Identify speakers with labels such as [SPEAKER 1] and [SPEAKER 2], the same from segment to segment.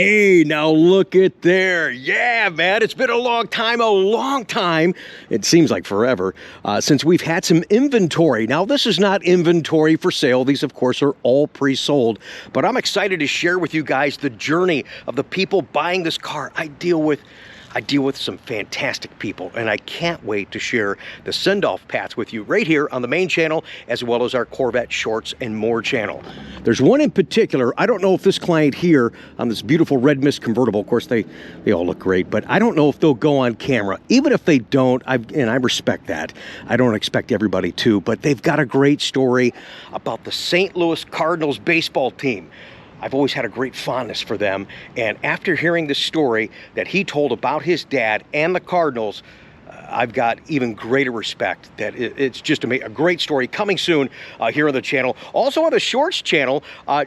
[SPEAKER 1] Hey, now look at there. Yeah, man, it's been a long time. It seems like forever since we've had some inventory. Now, this is not inventory for sale. These, of course, are all pre-sold. But I'm excited to share with you guys the journey of the people buying this car. I deal with some fantastic people, and I can't wait to share the send-off paths with you right here on the main channel, as well as our Corvette Shorts and More channel. There's one in particular. I don't know if this client here on this beautiful red mist convertible, of course, they all look great, but I don't know if they'll go on camera. Even if they don't, and I respect that. I don't expect everybody to, but they've got a great story about the St. Louis Cardinals baseball team. I've always had a great fondness for them, and after hearing this story that he told about his dad and the Cardinals, I've got even greater respect. That it's just a great story coming soon here on the channel. Also on the Shorts channel,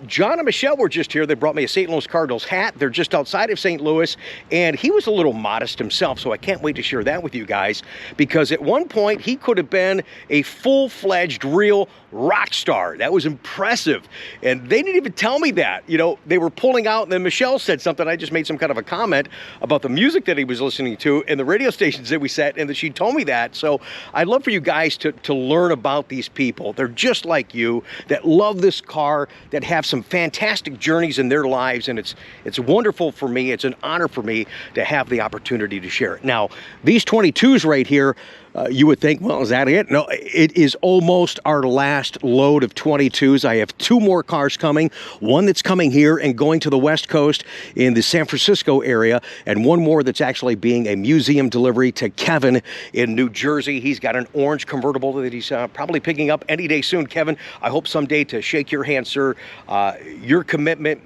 [SPEAKER 1] John and Michelle were just here. They brought me a St. Louis Cardinals hat. They're just outside of St. Louis, and he was a little modest himself, so I can't wait to share that with you guys, because at one point he could have been a full-fledged real rock star. That was impressive, and they didn't even tell me that. You know, they were pulling out, and then Michelle said something. I just made some kind of a comment about the music that he was listening to and the radio stations that we set, and she told me that. So I'd love for you guys to learn about these people. They're just like you, that love this car, that have some fantastic journeys in their lives, and it's wonderful for me. It's an honor for me to have the opportunity to share it. Now, these 22s right here, you would think, well, is that it? No, it is almost our last load of 22s. I have two more cars coming, one that's coming here and going to the West Coast in the San Francisco area, and one more that's actually being a museum delivery to Kevin in New Jersey. He's got an orange convertible that he's probably picking up any day soon. Kevin, I hope someday to shake your hand, sir. Your commitment,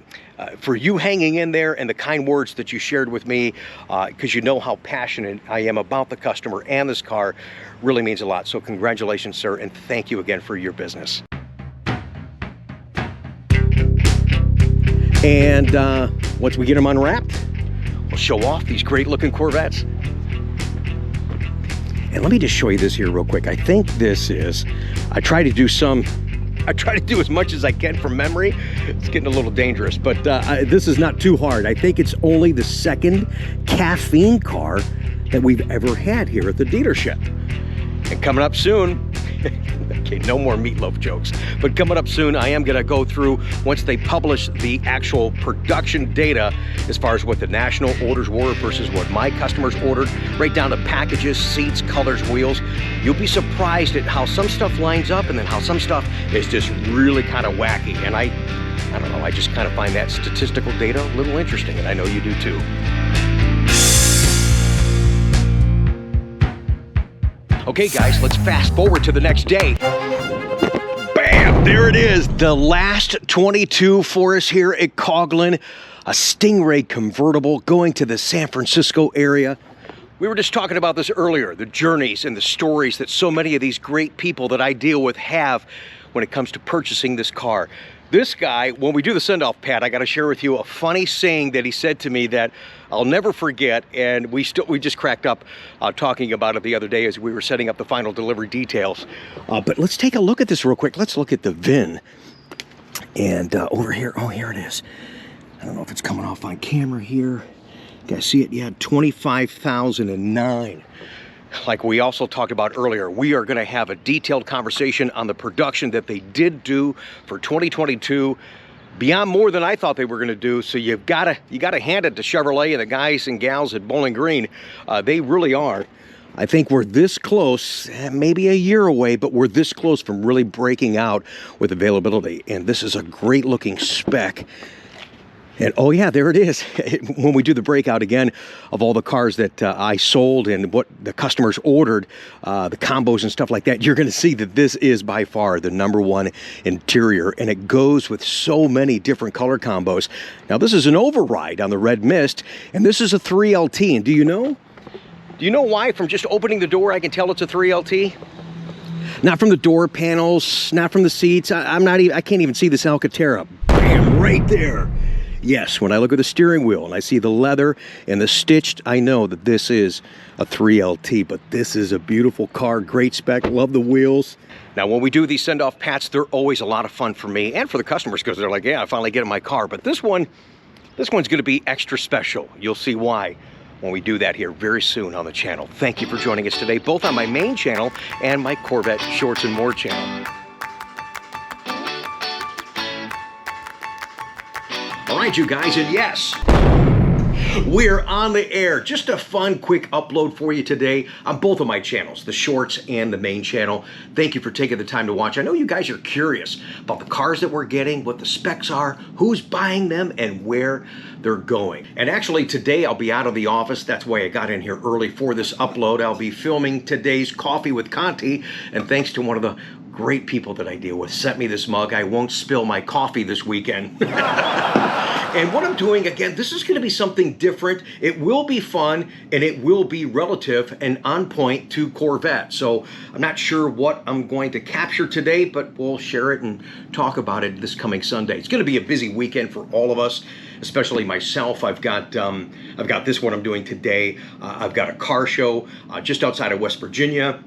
[SPEAKER 1] for you hanging in there, and the kind words that you shared with me, because you know how passionate I am about the customer and this car, really means a lot. So congratulations, sir, and thank you again for your business. And once we get them unwrapped, we'll show off these great looking Corvettes. And let me just show you this here real quick. I think this is, I try to do as much as I can from memory. It's getting a little dangerous, but this is not too hard. I think it's only the second caffeine car that we've ever had here at the dealership. And coming up soon, okay, no more meatloaf jokes, but coming up soon, I am gonna go through, once they publish the actual production data, as far as what the national orders were versus what my customers ordered, right down to packages, seats, colors, wheels. You'll be surprised at how some stuff lines up and then how some stuff is just really kind of wacky. And I don't know, I just kind of find that statistical data a little interesting, and I know you do too. Okay, guys, let's fast forward to the next day. Bam! There it is. The last 22 for us here at Coughlin. A Stingray convertible going to the San Francisco area. We were just talking about this earlier, the journeys and the stories that so many of these great people that I deal with have when it comes to purchasing this car. This guy, when we do the send-off, Pat, I got to share with you a funny saying that he said to me that I'll never forget, and we just cracked up talking about it the other day as we were setting up the final delivery details. But let's take a look at this real quick. Let's look at the VIN. And over here, oh, here it is. I don't know if it's coming off on camera here. You guys see it? Yeah, 25,009. Like we also talked about earlier, we are going to have a detailed conversation on the production that they did do for 2022, beyond more than I thought they were going to do. So you got to hand it to Chevrolet and the guys and gals at Bowling Green. They really are. I think we're this close, maybe a year away, but we're this close from really breaking out with availability. And this is a great looking spec. And oh yeah, there it is. When we do the breakout again of all the cars that I sold and what the customers ordered, the combos and stuff like that, you're going to see that this is by far the #1 interior, and it goes with so many different color combos. Now this is an override on the red mist, and this is a 3LT. And do you know why? From just opening the door, I can tell it's a 3LT. Not from the door panels, not from the seats. I can't even see this Alcantara. Bam, right there. Yes, when I look at the steering wheel and I see the leather and the stitched, I know that this is a 3LT, but this is a beautiful car, great spec, love the wheels. Now, when we do these send-off pats, they're always a lot of fun for me and for the customers, because they're like, yeah, I finally get in my car. But this one, This one's going to be extra special. You'll see why when we do that here very soon on the channel. Thank you for joining us today, both on my main channel and my Corvette Shorts and More channel. All right, you guys, and yes, we're on the air. Just a fun, quick upload for you today on both of my channels, the Shorts and the main channel. Thank you for taking the time to watch. I know you guys are curious about the cars that we're getting, what the specs are, who's buying them, and where they're going. And actually, today I'll be out of the office. That's why I got in here early for this upload. I'll be filming today's Coffee with Conti, and thanks to one of the great people that I deal with sent me this mug. I won't spill my coffee this weekend. And what I'm doing, again, this is going to be something different. It will be fun, and it will be relative and on point to Corvette. So I'm not sure what I'm going to capture today, but we'll share it and talk about it this coming Sunday. It's going to be a busy weekend for all of us, especially myself. I've got this one I'm doing today. I've got a car show just outside of West Virginia.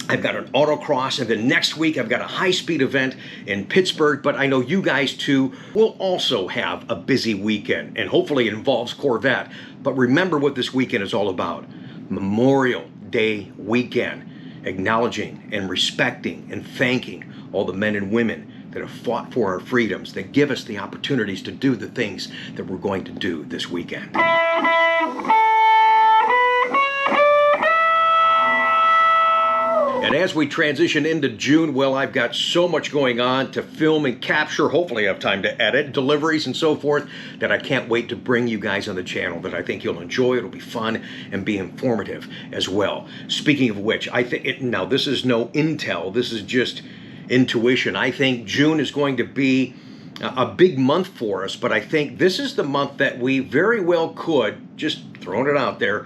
[SPEAKER 1] I've got an autocross, and then next week I've got a high-speed event in Pittsburgh, but I know you guys too will also have a busy weekend, and hopefully it involves Corvette. But remember what this weekend is all about. Memorial Day weekend, acknowledging and respecting and thanking all the men and women that have fought for our freedoms, that give us the opportunities to do the things that we're going to do this weekend. And as we transition into June, well, I've got so much going on to film and capture. Hopefully I have time to edit, deliveries and so forth, that I can't wait to bring you guys on the channel that I think you'll enjoy. It'll be fun and be informative as well. Speaking of which, I think, now this is no intel, this is just intuition. I think June is going to be a big month for us, but I think this is the month that we very well could, just throwing it out there,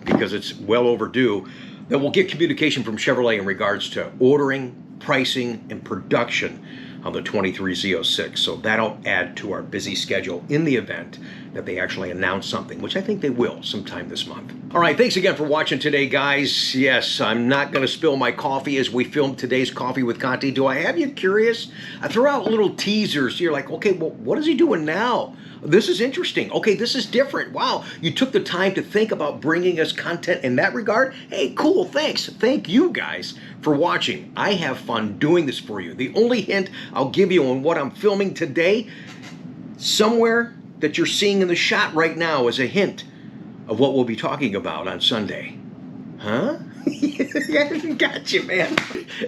[SPEAKER 1] because it's well overdue, that we'll get communication from Chevrolet in regards to ordering, pricing, and production on the 23 Z06. So that'll add to our busy schedule in the event that they actually announce something, which I think they will sometime this month. All right, thanks again for watching today, guys. Yes, I'm not going to spill my coffee as we film today's Coffee with Conti. Do I have you curious? I throw out little teasers. You're like, okay, well, what is he doing now? This is interesting. Okay, this is different. Wow, you took the time to think about bringing us content in that regard. Hey, cool, thanks. Thank you guys for watching. I have fun doing this for you. The only hint I'll give you on what I'm filming today, somewhere that you're seeing in the shot right now is a hint of what we'll be talking about on Sunday. Huh? Got you, man.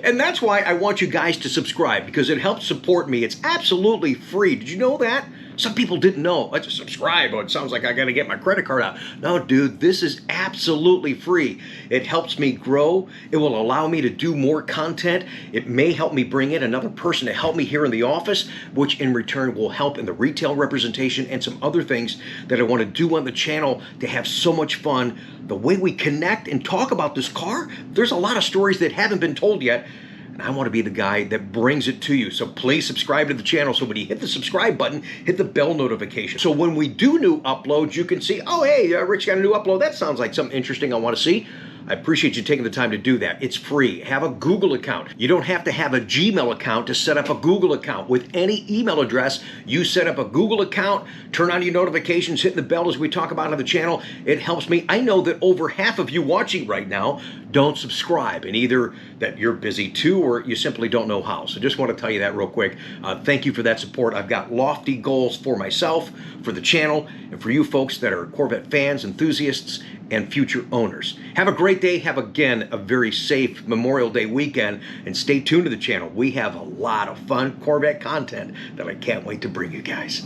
[SPEAKER 1] And that's why I want you guys to subscribe, because it helps support me. It's absolutely free. Did you know that? Some people didn't know. Let's subscribe. Oh, it sounds like I got to get my credit card out. No, dude, this is absolutely free. It helps me grow. It will allow me to do more content. It may help me bring in another person to help me here in the office, which in return will help in the retail representation and some other things that I want to do on the channel to have so much fun. The way we connect and talk about this car, there's a lot of stories that haven't been told yet. And I want to be the guy that brings it to you. So please subscribe to the channel. So when you hit the subscribe button, hit the bell notification. So when we do new uploads, you can see, oh, hey, Rich got a new upload. That sounds like something interesting I want to see. I appreciate you taking the time to do that. It's free. Have a Google account. You don't have to have a Gmail account to set up a Google account. With any email address, you set up a Google account, turn on your notifications, hit the bell as we talk about on the channel. It helps me. I know that over half of you watching right now don't subscribe, and either that you're busy too or you simply don't know how. So just want to tell you that real quick. Thank you for that support. I've got lofty goals for myself, for the channel, and for you folks that are Corvette fans, enthusiasts, and future owners. Have a great day. Have, again, a very safe Memorial Day weekend, and stay tuned to the channel. We have a lot of fun Corvette content that I can't wait to bring you guys.